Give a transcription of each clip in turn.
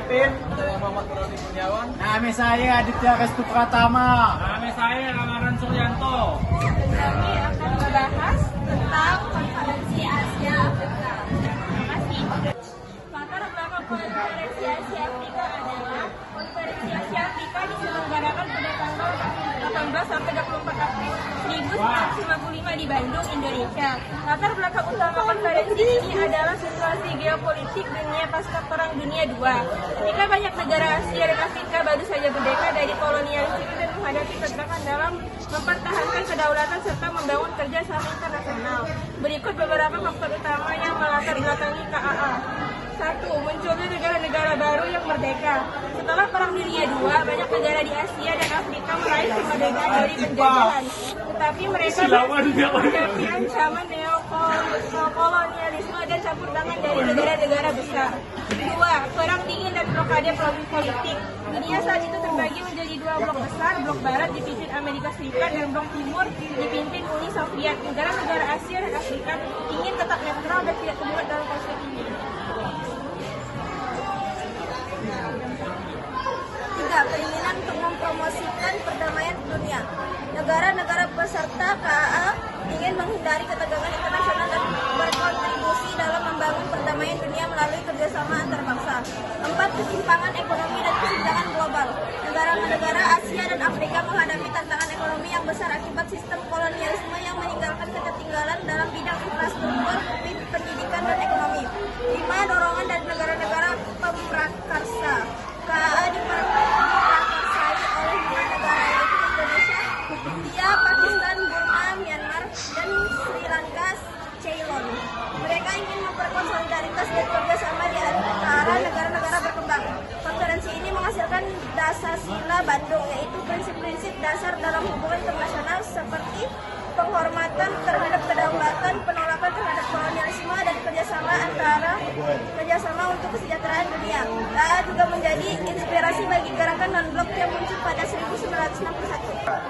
Pemimpin Saya Muhammad Roni Kurniawan. Nama saya Aditya Restu Pratama. Nama saya Ramadan Suryanto. Kami akan membahas tentang konferensi Asia Afrika. Terima kasih. Latar belakang konferensi Asia Afrika adalah konferensi Asia Afrika diselenggarakan pada tanggal 18 sampai 24 April 1955 di Bandung, Indonesia. Latar belakang utama konferensi ini adalah situasi geopolitik dunia pasca Perang Dunia II. Ketika banyak negara Asia dan Afrika baru saja merdeka dari kolonialisme dan menghadapi pergerakan dalam mempertahankan kedaulatan serta membangun kerjasama internasional. Berikut beberapa faktor utama yang melatar belakangi KAA. 1. Munculnya negara-negara baru yang merdeka. Setelah Perang Dunia II, banyak negara di Asia dan Afrika meraih kemerdekaan dari penjajahan. Tetapi mereka menghadapi ancaman neokolonialisme dan campur tangan dari negara-negara besar. 2. Perang dingin dan blokade politik. Dunia saat itu terbagi menjadi dua blok besar, blok barat dipimpin Amerika Serikat dan blok timur dipimpin Uni Soviet. Negara-negara Asia dan Afrika ingin tetap netral dan tidak terlibat dalam konflik ini. 3. Keinginan untuk mempromosikan perdamaian dunia. Negara-negara peserta KAA ingin menghindari ketegangan internasional dan berkontribusi dalam membangun perdamaian dunia melalui kerjasama antar bangsa. 4. Ketimpangan ekonomi dan kesenjangan global. Negara-negara Asia dan Afrika menghadapi tantangan ekonomi yang besar akibat sistem kolonialisme yang meninggalkan ketertinggalan dalam bidang infrastruktur, pendidikan, dan ekonomi. 5. Dorongan dari negara-negara pemrakarsa. KAA diprakarsai oleh 5 negara yaitu Indonesia, India, Pakistan, Burma, Myanmar, dan Sri Lanka, Ceylon. Mereka ingin memperkuat solidaritas dan kerjasama di antara negara-negara berkembang. Konferensi ini menghasilkan Dasar-Sila Bandung, yaitu prinsip-prinsip dasar dalam hubungan internasional seperti penghormatan terhadap kedaulatan, penolakan terhadap kolonialisme, dan kerjasama untuk kesejahteraan dunia. KAA juga menjadi inspirasi bagi gerakan non-blok yang muncul pada 1961.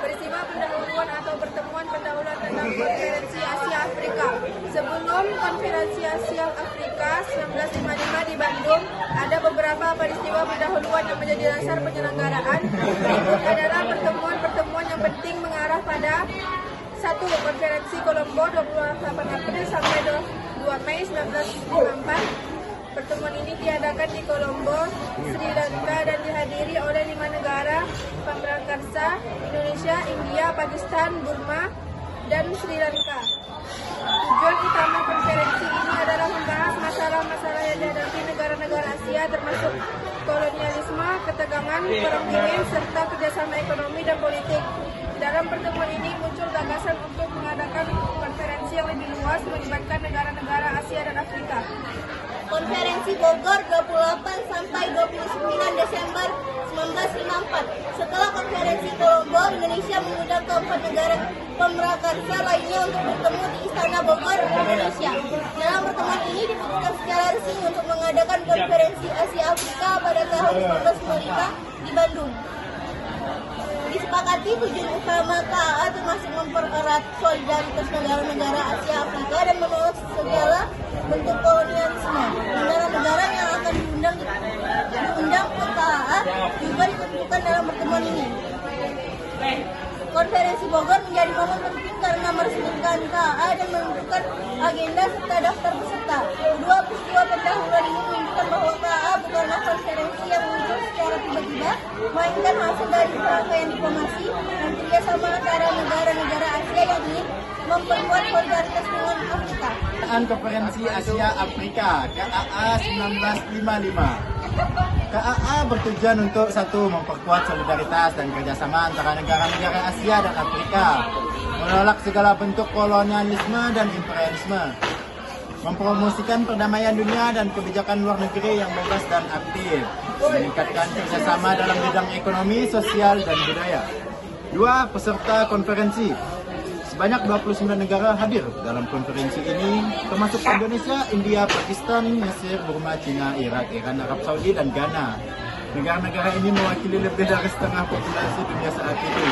Peristiwa pendahuluan atau pertemuan pendahuluan tentang konferensi Asia Afrika. Sebelum konferensi Asia Afrika 1955 di Bandung, ada beberapa peristiwa pendahuluan yang menjadi dasar penyelenggaraan. Berikut adalah pertemuan-pertemuan yang penting mengarah pada 1. Konferensi Kolombo 28 April sampai 2 Mei 1954. Pertemuan ini diadakan di Kolombo, Sri Lanka dan dihadiri oleh 5 negara pemrakarsa: Indonesia, India, Pakistan, Burma, dan Sri Lanka. Tujuan utama konferensi ini adalah membahas masalah-masalah yang dihadapi negara-negara Asia termasuk kolonialisme, ketegangan, perang dingin, serta kerjasama ekonomi dan politik. Dalam pertemuan ini muncul gagasan untuk mengadakan konferensi yang lebih luas melibatkan negara-negara Asia dan Afrika. Konferensi Bogor 28 sampai 29 Desember 1954. Setelah konferensi Kolombo, Indonesia mengundang keempat negara pemrakarsa lainnya untuk bertemu di Istana Bogor, Indonesia. Dalam pertemuan ini diputuskan secara resmi untuk mengadakan konferensi Asia Afrika pada tahun 1955 di Bandung. Disepakati tujuan utama KAA termasuk mempererat solidaritas negara-negara Asia Afrika dan menolak segala bentuk kolonialisme. Negara-negara yang akan diundang ke KAA juga ditentukan dalam pertemuan ini. Konferensi Bogor menjadi momen penting karena meresmikan KAA dan menentukan agenda serta daftar peserta. Dua peristiwa pendahuluan ini menunjukkan bahwa KAA bukanlah konferensi yang muncul secara tiba-tiba, melainkan hasil dari rangkaian diplomasi dan kerjasama antara negara-negara Asia yang ingin memperkuat solidaritas dengan Afrika. Konferensi Asia Afrika KAA 1955. KAA bertujuan untuk 1. Memperkuat solidaritas dan kerjasama antara negara-negara Asia dan Afrika, menolak segala bentuk kolonialisme dan imperialisme, mempromosikan perdamaian dunia dan kebijakan luar negeri yang bebas dan aktif, meningkatkan kerjasama dalam bidang ekonomi, sosial, dan budaya. 2. Peserta konferensi. Sebanyak 29 negara hadir dalam konferensi ini, termasuk Indonesia, India, Pakistan, Mesir, Burma, China, Irak, Iran, Arab Saudi, dan Ghana. Negara-negara ini mewakili lebih dari setengah populasi dunia saat itu.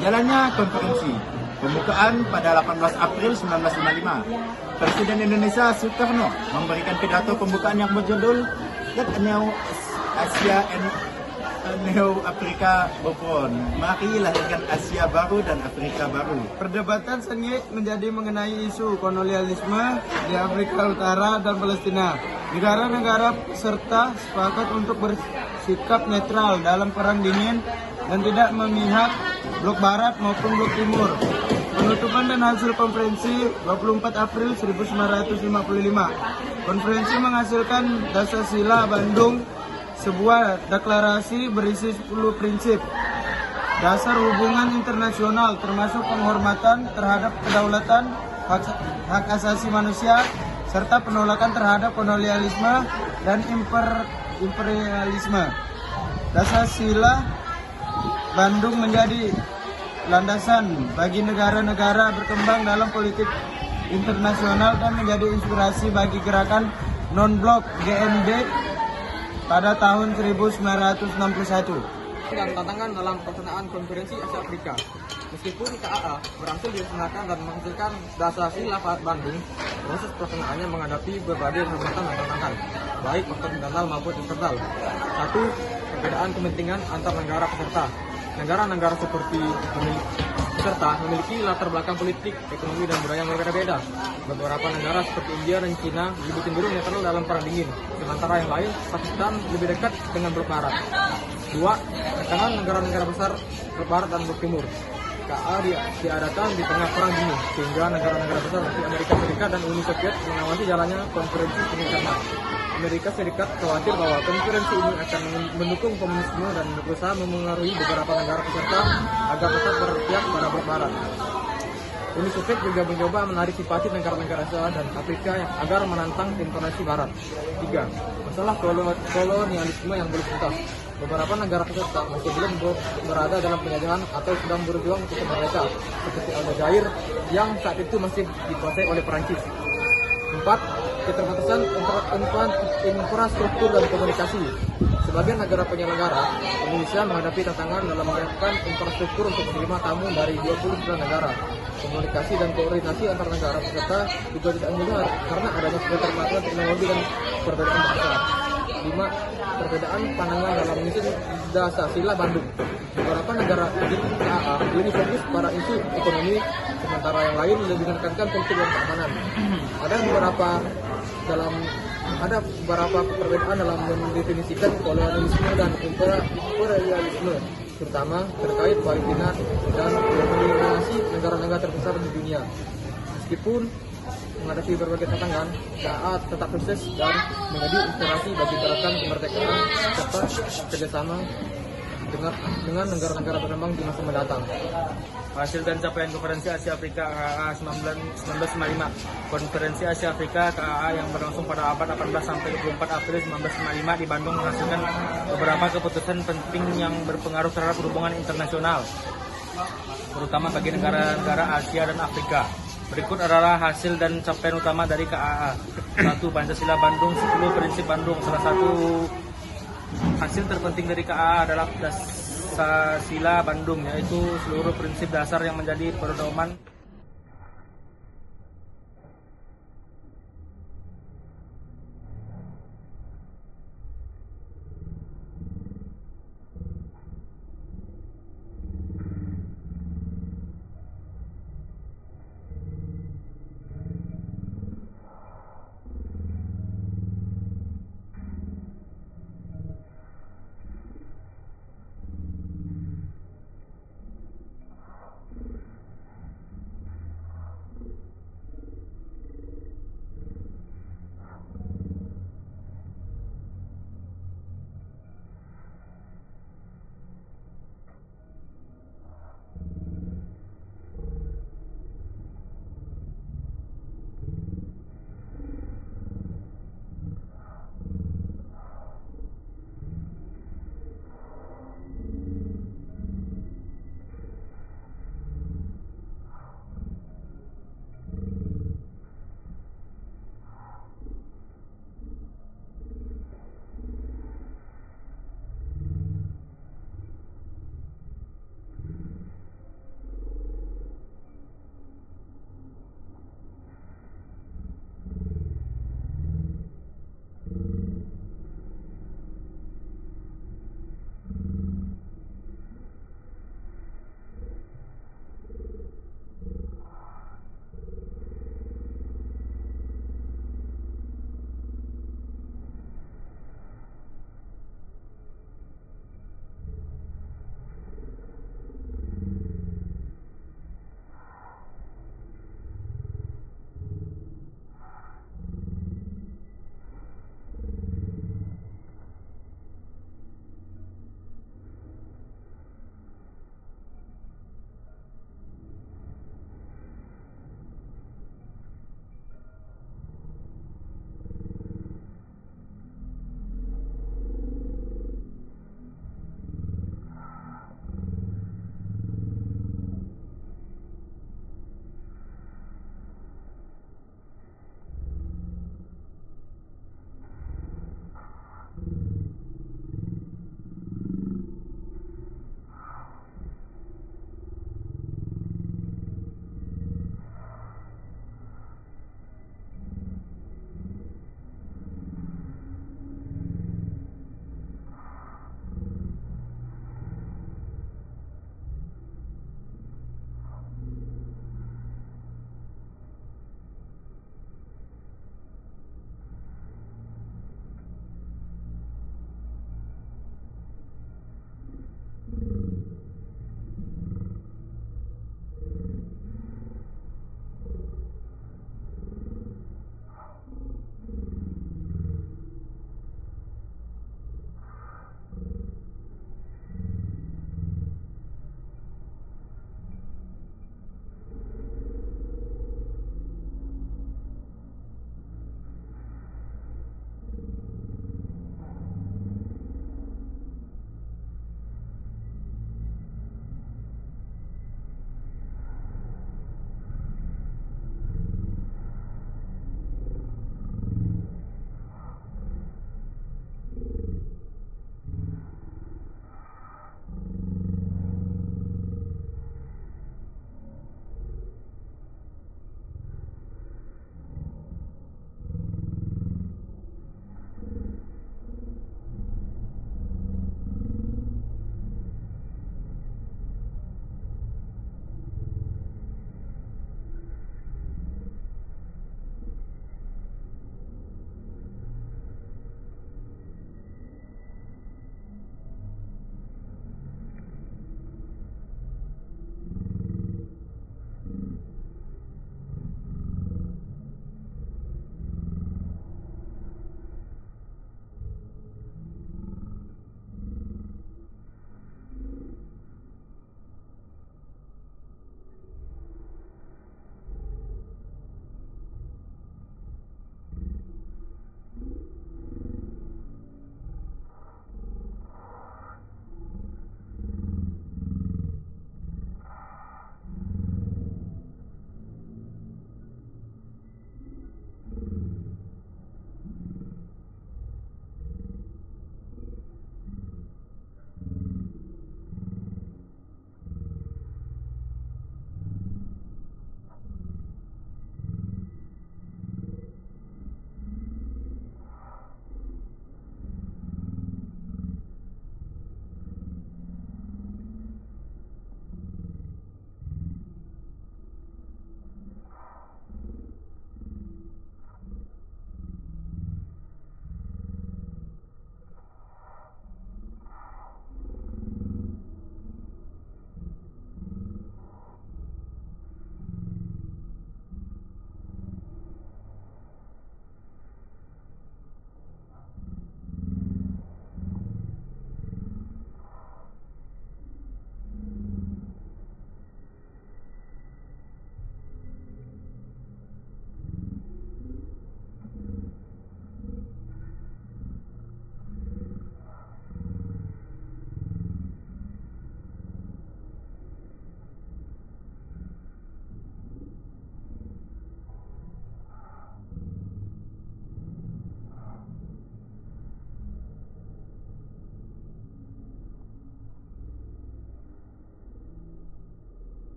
Jalannya konferensi. Pembukaan pada 18 April 1955. Presiden Indonesia Soekarno memberikan pidato pembukaan yang berjudul "Let a New Asia and a New Afrika Born." Mari lahirkan Asia baru dan Afrika baru. Perdebatan sengit menjadi mengenai isu kolonialisme di Afrika Utara dan Palestina. Negara-negara peserta sepakat untuk bersikap netral dalam perang dingin dan tidak memihak blok barat maupun blok timur. Penutupan dan hasil konferensi 24 April 1955. Konferensi menghasilkan Dasar-Sila Bandung, sebuah deklarasi berisi 10 prinsip dasar hubungan internasional termasuk penghormatan terhadap kedaulatan, hak asasi manusia, serta penolakan terhadap kolonialisme dan imperialisme. Dasar-Sila Bandung menjadi landasan bagi negara-negara berkembang dalam politik internasional dan menjadi inspirasi bagi gerakan non-blok GMB pada tahun 1961. Dan tantangan dalam pelaksanaan konferensi Asia Afrika. Meskipun KAA berhasil dilaksanakan dan menghasilkan Dasar-Sila Bandung, proses pelaksanaannya menghadapi berbagai hambatan dan tantangan, baik faktor internal maupun eksternal. Satu, perbedaan kepentingan antar negara peserta. Negara-negara seperti peserta memiliki latar belakang politik, ekonomi, dan budaya yang berbeda-beda. Beberapa negara seperti India dan Cina lebih cenderung netral dalam perang dingin, sementara yang lain, Pakistan, lebih dekat dengan blok barat. Dua, tekanan negara-negara besar blok barat dan blok timur. KA diadakan di tengah perang dingin, sehingga negara-negara besar seperti Amerika Serikat dan Uni Soviet mengawasi jalannya konferensi pembicaraan. Amerika Serikat khawatir bahwa konferensi ini akan mendukung komunisme dan berusaha memengaruhi beberapa negara peserta agar tetap berpihak pada blok barat. Uni Soviet juga mencoba menarik simpati negara-negara Asia dan Afrika agar menantang invasi barat. 3. Masalah kolonialisme yang belum tuntas. Beberapa negara peserta masih belum berada dalam penjajahan atau sedang berjuang untuk kemerdekaan, seperti Aljazair yang saat itu masih dikuasai oleh Perancis. 4. Keterbatasan infrastruktur dan komunikasi. Sebagai negara penyelenggara, Indonesia menghadapi tantangan dalam menyiapkan infrastruktur untuk menerima tamu dari 29 negara. Komunikasi dan koordinasi antar negara peserta juga tidak mudah karena adanya keterbatasan teknologi dan perbedaan bahasa. 5. Perbedaan pandangan dalam isu Dasar-Sila Bandung. Beberapa negara di KAA lebih fokus pada isu ekonomi, sementara yang lain lebih menekankan politik dan keamanan. Ada beberapa perbedaan dalam mendefinisikan kolonialisme dan imperialisme, terutama terkait Palestina dan mendominasi negara-negara terbesar di dunia. Meskipun menghadapi berbagai tantangan, KAA tetap sukses dan menjadi inspirasi bagi gerakan kemerdekaan serta kerjasama dengan negara-negara berkembang di masa mendatang. Hasil dan capaian Konferensi Asia Afrika KAA 1955. Konferensi Asia Afrika KAA yang berlangsung pada abad 18 sampai 24 April 1955 di Bandung menghasilkan beberapa keputusan penting yang berpengaruh terhadap hubungan internasional, terutama bagi negara-negara Asia dan Afrika. Berikut adalah hasil dan capaian utama dari KAA. 1. Pancasila Bandung, 10 prinsip Bandung. Salah satu hasil terpenting dari KAA adalah Dasar-Sila Bandung, yaitu seluruh prinsip dasar yang menjadi pedoman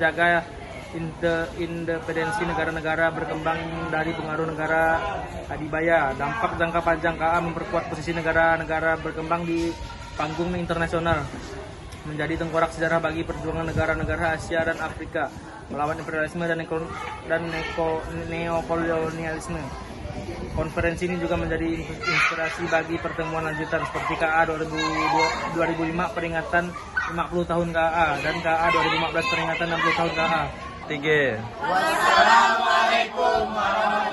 terjaga independensi negara-negara berkembang dari pengaruh negara adibaya. Dampak jangka panjang KAA memperkuat posisi negara-negara berkembang di panggung internasional, menjadi tengkorak sejarah bagi perjuangan negara-negara Asia dan Afrika melawan imperialisme dan neokolonialisme. Konferensi ini juga menjadi inspirasi bagi pertemuan lanjutan seperti KAA 2005 peringatan 50 tahun KAA dan KAA 2015 peringatan 60 tahun KAA. 3. Wassalamualaikum warahmatullahi wabarakatuh.